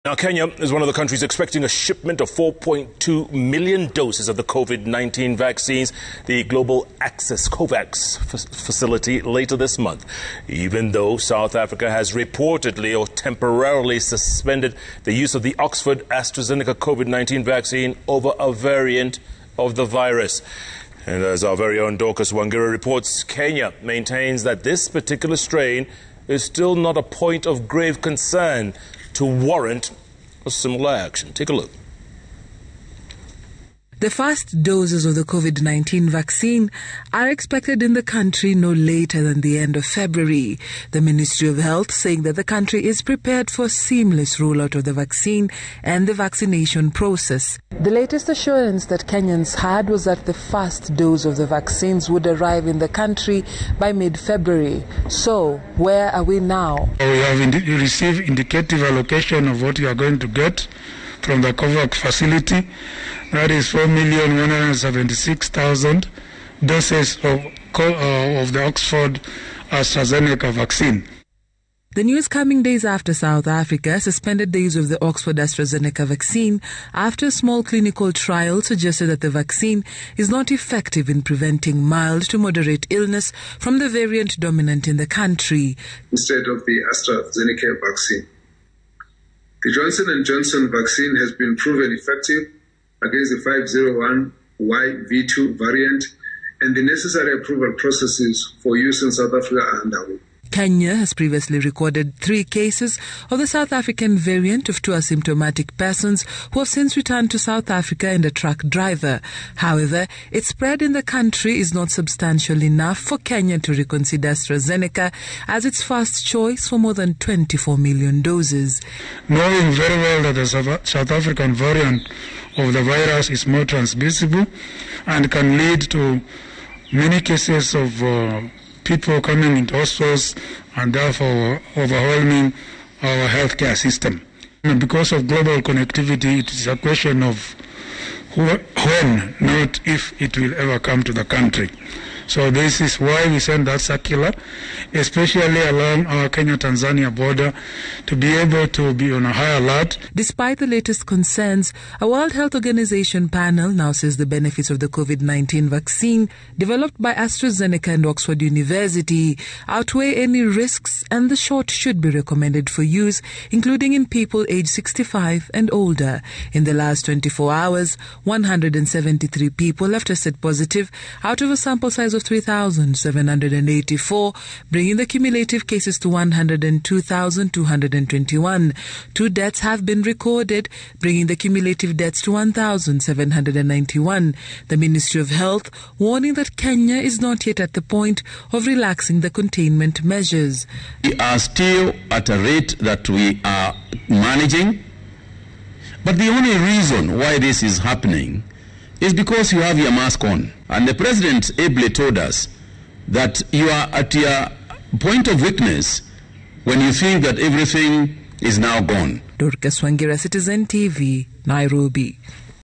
Now, Kenya is one of the countries expecting a shipment of 4.2 million doses of the COVID-19 vaccines, the Global Access COVAX facility later this month, even though South Africa has reportedly or temporarily suspended the use of the Oxford-Astrazeneca COVID-19 vaccine over a variant of the virus. And as our very own Dorcas Wangira reports, Kenya maintains that this particular strain is still not a point of grave concern to warrant a similar action. Take a look. The first doses of the COVID-19 vaccine are expected in the country no later than the end of February. The Ministry of Health saying that the country is prepared for seamless rollout of the vaccine and the vaccination process. The latest assurance that Kenyans had was that the first dose of the vaccines would arrive in the country by mid-February. So, where are we now? We have received indicative allocation of what we are going to get from the COVAX facility. That is 4,176,000 doses of the Oxford-Astrazeneca vaccine. The news coming days after South Africa suspended the use of the Oxford-Astrazeneca vaccine after a small clinical trial suggested that the vaccine is not effective in preventing mild to moderate illness from the variant dominant in the country. Instead of the AstraZeneca vaccine, the Johnson & Johnson vaccine has been proven effective against the 501YV2 variant, and the necessary approval processes for use in South Africa are underway. Kenya has previously recorded 3 cases of the South African variant of 2 asymptomatic persons who have since returned to South Africa and a truck driver. However, its spread in the country is not substantial enough for Kenya to reconsider AstraZeneca as its first choice for more than 24 million doses. Knowing very well that the South African variant of the virus is more transmissible and can lead to many cases of people coming into hospitals and therefore overwhelming our healthcare system. And because of global connectivity, it is a question of when, not if it will ever come to the country. So this is why we send that circular, especially along our Kenya-Tanzania border, to be able to be on a high alert. Despite the latest concerns, a World Health Organization panel now says the benefits of the COVID-19 vaccine developed by AstraZeneca and Oxford University outweigh any risks, and the shot should be recommended for use, including in people aged 65 and older. In the last 24 hours, 173 people have tested positive out of a sample size of 3,784, bringing the cumulative cases to 102,221. 2 deaths have been recorded, bringing the cumulative deaths to 1,791. The Ministry of Health warning that Kenya is not yet at the point of relaxing the containment measures. We are still at a rate that we are managing, but the only reason why this is happening is because you have your mask on. And the President ably told us that you are at your point of weakness when you think that everything is now gone. Dorcas Wangira, Citizen TV, Nairobi.